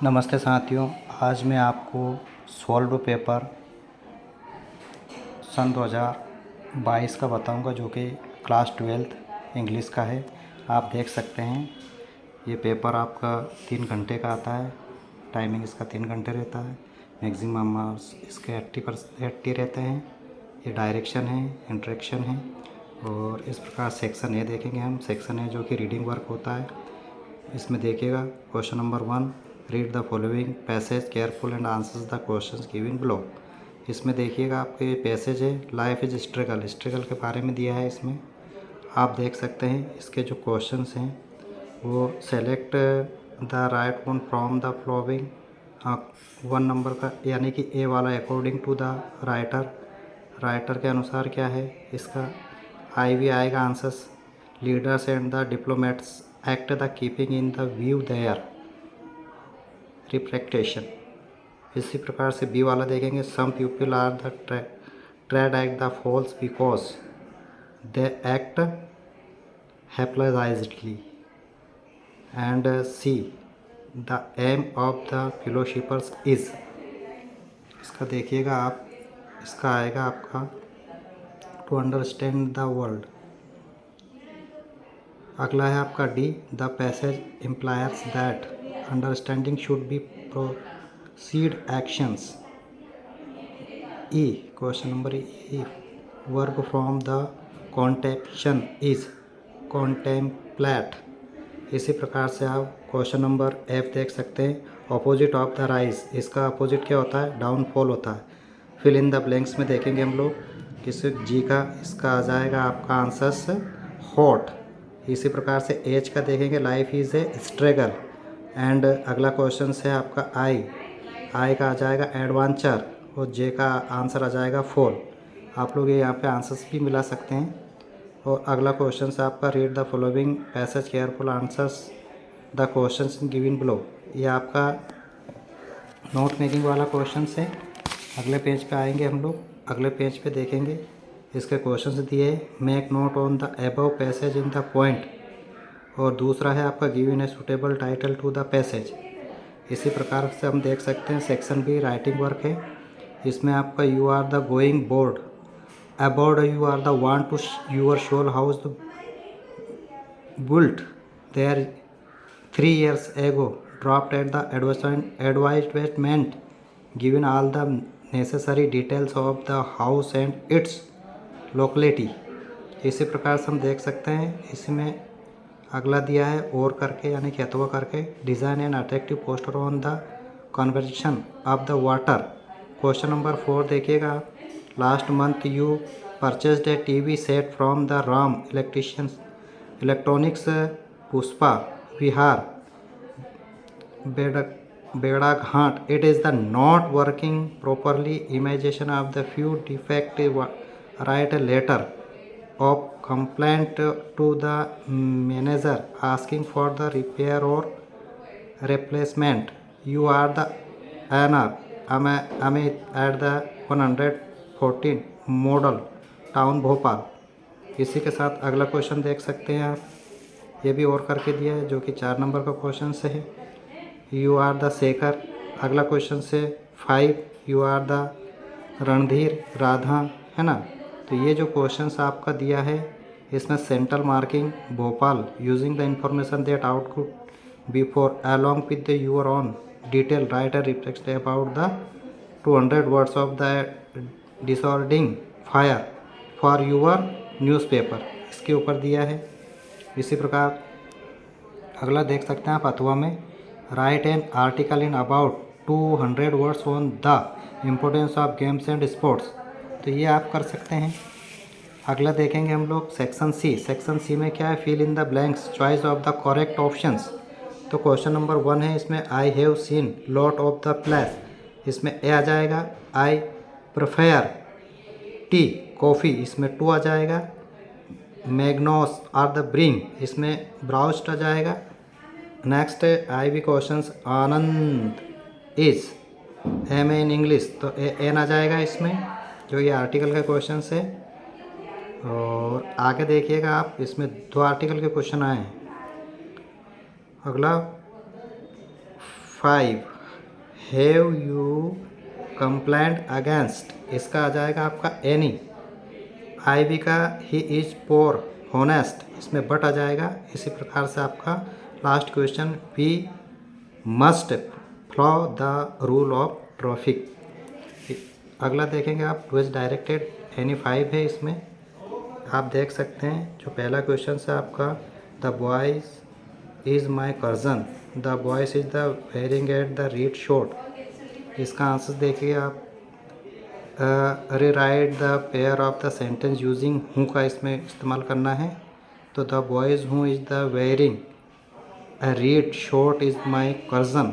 नमस्ते साथियों, आज मैं आपको सॉल्व पेपर सन 2022 का बताऊंगा, जो कि क्लास 12th इंग्लिश का है। आप देख सकते हैं ये पेपर आपका 3 घंटे का आता है। टाइमिंग इसका 3 घंटे रहता है। मैक्सिमम मार्क्स इसके 80 रहते हैं। ये डायरेक्शन है, इंट्रैक्शन है और इस प्रकार सेक्शन ए देखेंगे हम। सेक्शन ए जो कि रीडिंग वर्क होता है। इसमें देखिएगा question number 1, read the following passage careful and answers the questions given below. इसमें देखिएगा आपके ये पैसेज है, लाइफ इज स्ट्रगल, स्ट्रगल के बारे में दिया है। इसमें आप देख सकते हैं इसके जो क्वेश्चंस हैं वो select the right one from the following. 1 number का यानी कि ए वाला according to the writer, writer के अनुसार क्या है इसका। आई भी आएगा answers. Leaders and the diplomats act the keeping in the view their reflection. इसी प्रकार से बी वाला देखेंगे। Some people are the trade act the false because they act helplessly. And C the aim of the philosophers is. इसका देखिएगा आप, इसका आएगा आपका टू अंडरस्टैंड द वर्ल्ड। अगला है आपका D, the passage implies that understanding should be proceed actions. E, question number E, work from the contemplation is contemplate. इसी प्रकार से आप क्वेश्चन नंबर एफ देख सकते हैं। अपोजिट ऑफ द राइज, इसका अपोजिट क्या होता है? डाउनफॉल होता है। फिल इन द ब्लैंक्स में देखेंगे हम लोग किस जी का, इसका आ जाएगा आपका आंसर्स हॉट। इसी प्रकार से एच का देखेंगे, life is a struggle. And अगला क्वेश्चन है आपका आई, आई का आ जाएगा एडवेंचर और जे का आंसर आ जाएगा फॉल। आप लोग ये यहाँ पे आंसर्स भी मिला सकते हैं। और अगला क्वेश्चन है आपका read the following passage careful answers the question given below. ये आपका नोट मेकिंग वाला क्वेश्चन है। अगले पेज पे आएंगे हम लोग। अगले पेज पे देखेंगे इसके क्वेश्चंस दिए है। Make note on the above passage in the point. और दूसरा है आपका give in a suitable title to the passage. इसी प्रकार से हम देख सकते हैं सेक्शन बी राइटिंग वर्क है। इसमें आपका you are the going board about, you are the want to your shall house built there 3 years ago, dropped at the advertisement, given all the necessary details of the house and its locality। इसी प्रकार से हम देख सकते हैं इसमें अगला दिया है और करके यानी कि अथवा करके। Design and attractive poster on the conversation of the water. Question number 4 देखिएगा। Last month you purchased a TV set from the Ram electronics Pushpa Vihar Bedaghat. It is the not working properly, imagination of the few defect, write a letter of complaint to the manager asking for the repair और replacement। You are the owner Amit at the 114 model town Bhopal. इसी के साथ अगला question देख सकते हैं आप, ये भी और करके दिया है जो कि 4 नंबर का क्वेश्चन से है। You are the Shekhar. अगला क्वेश्चन से 5, you are the Randhir Radha, है ना। तो ये जो क्वेश्चंस आपका दिया है इसमें central marking Bhopal using the information that output before along with the your own detail write a reflect about the 200 words of the disordering fire for your newspaper। इसके ऊपर दिया है। इसी प्रकार अगला देख सकते हैं आप अथवा में, right an article in about 200 words on the importance of games and sports. तो ये आप कर सकते हैं। अगला देखेंगे हम लोग सेक्शन सी। सेक्शन सी में क्या है? Fill in the blanks, choice of the correct options. तो क्वेश्चन नंबर 1 है इसमें, I have seen lot of the place. इसमें ए आ जाएगा। आई प्रेफर टी कॉफ़ी, इसमें 2 आ जाएगा। मैग्नोस आर द ब्रिंग, इसमें ब्राउस्ट आ जाएगा। नेक्स्ट आई भी questions, Anand is M A in English, तो एन आ जाएगा इसमें, जो ये आर्टिकल का क्वेश्चन है। और आगे देखिएगा आप, इसमें 2 आर्टिकल के क्वेश्चन आए हैं। अगला 5 हैव यू कंप्लेंट अगेंस्ट, इसका आ जाएगा आपका एनी। आई बी का ही इज़ पोर होनेस्ट, इसमें बट आ जाएगा। इसी प्रकार से आपका last question we must follow the rule of traffic. अगला देखेंगे आप टू इज डायरेक्टेड एनी 5 है, इसमें आप देख सकते हैं जो पहला क्वेश्चन है आपका the boys is my cousin, the boys is the wearing at the read short. इसका आंसर देखिए आप rewrite the pair of the sentence using हूँ का इसमें इस्तेमाल करना है। तो द बॉयज़ हूँ is the wearing a read short is my cousin.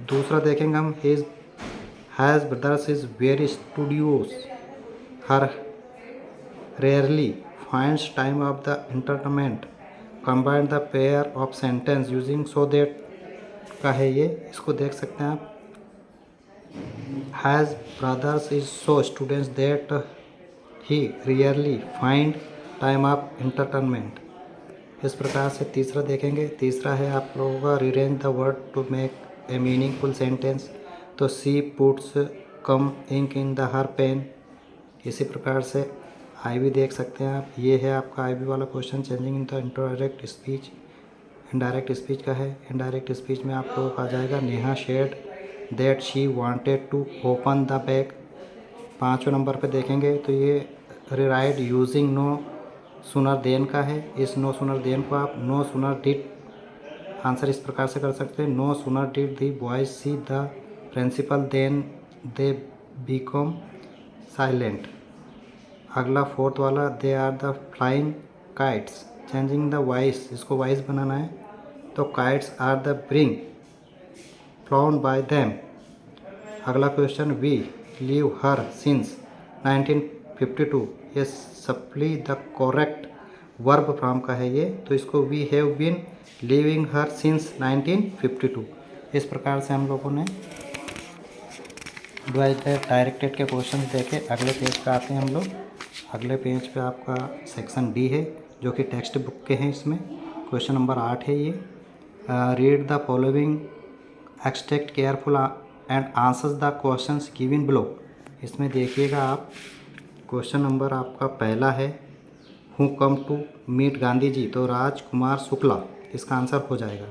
दूसरा देखेंगे हम his has brothers is very studios, her rarely finds time of the entertainment, combine the pair of sentence using so that का है ये, इसको देख सकते हैं आप। Has brothers is so students that he rarely find time of entertainment. इस प्रकार से तीसरा देखेंगे, तीसरा है आप लोगों का rearrange the word to make a meaningful sentence. तो she puts come ink in the her pen. इसी प्रकार से आई भी देख सकते हैं आप, ये है आपका आई भी वाला question changing in the indirect speech. Indirect speech का है, इनडायरेक्ट स्पीच में आप लोगों को आ जाएगा Neha said that she wanted to open the bag. 5वें नंबर पे देखेंगे तो ये rewrite using no sooner than का है। इस नो सुनर देन को आप नो सुनर डिड आंसर इस प्रकार से कर सकते हैं, no sooner did the boys see the principal than they become silent. अगला फोर्थ वाला they are the flying kites, changing the voice, इसको वॉइस बनाना है। तो kites are the bring flown by them. अगला question we live here since 1952, ये supply the correct verb from का है ये, तो इसको we have been living here since 1952। इस प्रकार से हम लोगों ने डायरेक्टेड के क्वेश्चन देखे। अगले पेज पे आते हैं हम लोग। अगले पेज पे आपका सेक्शन डी है जो कि टेक्स्ट बुक के हैं। इसमें क्वेश्चन नंबर 8 है ये, read the following extract careful and answers the questions given below. इसमें देखिएगा आप, क्वेश्चन नंबर आपका पहला है who come to meet Gandhi ji, तो राजकुमार शुक्ला इसका आंसर हो जाएगा।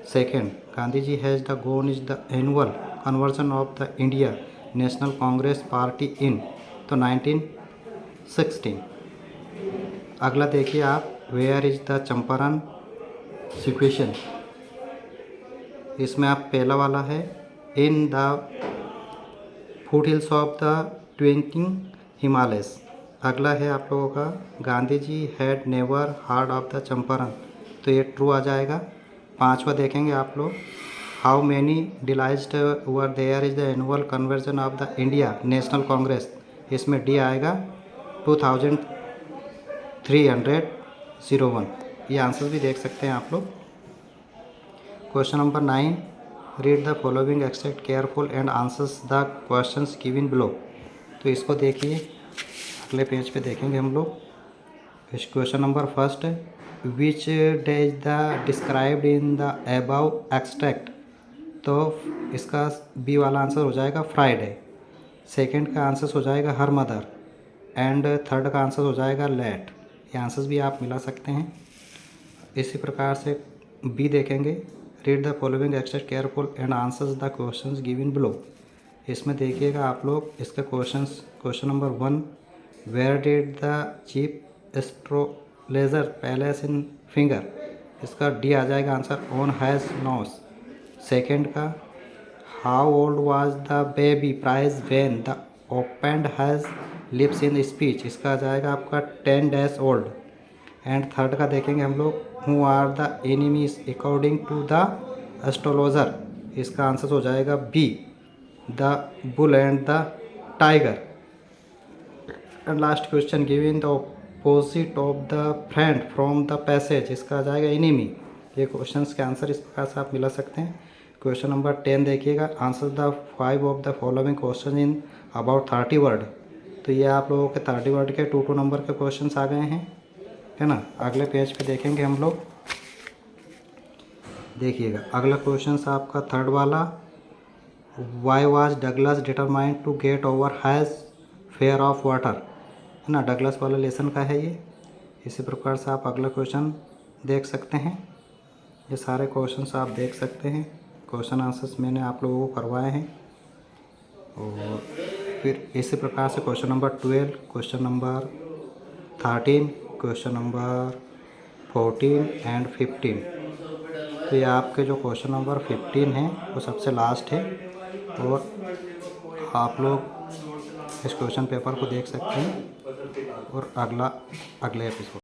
Second, Gandhi ji has the gone is the annual conversion of the India National Congress party in, तो 1916। अगला देखिए आप, where is the Champaran situation. इसमें आप पहला वाला है in the foot hills of the twinkling Himalayas. अगला है आप लोगों का Gandhi ji had never heard of the Champaran, तो ये ट्रू आ जाएगा। 5वां देखेंगे आप लोग, how many delegates were there is the annual conversion of the India National Congress, इसमें डी आएगा 2301। ये आंसर भी देख सकते हैं आप लोग। Question number 9, read the following extract careful and answers the questions given below. तो इसको देखिए, अगले पेज पे देखेंगे हम लोग। इस question number first, which day is the described in the above extract, तो इसका बी वाला आंसर हो जाएगा फ्राइडे। सेकंड का आंसर हो जाएगा हर मदर, एंड थर्ड का आंसर हो जाएगा लेट। ये आंसर्स भी आप मिला सकते हैं। इसी प्रकार से बी देखेंगे, read the following extract careful and answers the questions given below. इसमें देखिएगा आप लोग इसका question number 1, where did the chief astrologer palace in finger, इसका डी आ जाएगा answer on has nose. Second का, how old was the baby prize when the opened has lips in speech, इसका आ जाएगा आपका 10 days ओल्ड। एंड थर्ड का देखेंगे हम लोग, who are the enemies according to the astrologer, इसका आंसर हो जाएगा B, the bull and the tiger. And last question, giving the opposite of the friend from the passage, इसका आ जाएगा एनिमी। ये क्वेश्चंस के आंसर इस प्रकार से आप मिला सकते हैं। क्वेश्चन नंबर 10 देखिएगा, answer the 5 of the following question in about 30 word. तो ये आप लोगों के 30 वर्ड के 2 नंबर के क्वेश्चंस आ गए हैं, है ना। अगले पेज पे देखेंगे हम लोग, देखिएगा अगला क्वेश्चन आपका थर्ड वाला, why was Douglas determined to get over has fear of water, है ना, डगलस वाला लेसन का है ये। इसी प्रकार से आप अगला क्वेश्चन देख सकते हैं। ये सारे क्वेश्चंस आप देख सकते हैं, क्वेश्चन आंसर्स मैंने आप लोगों को करवाए हैं। और फिर इसी प्रकार से question number 12, question number 13, question number 14 and 15। तो ये आपके जो क्वेश्चन नंबर 15 है वो सबसे लास्ट है, और आप लोग इस क्वेश्चन पेपर को देख सकते हैं और अगले एपिसोड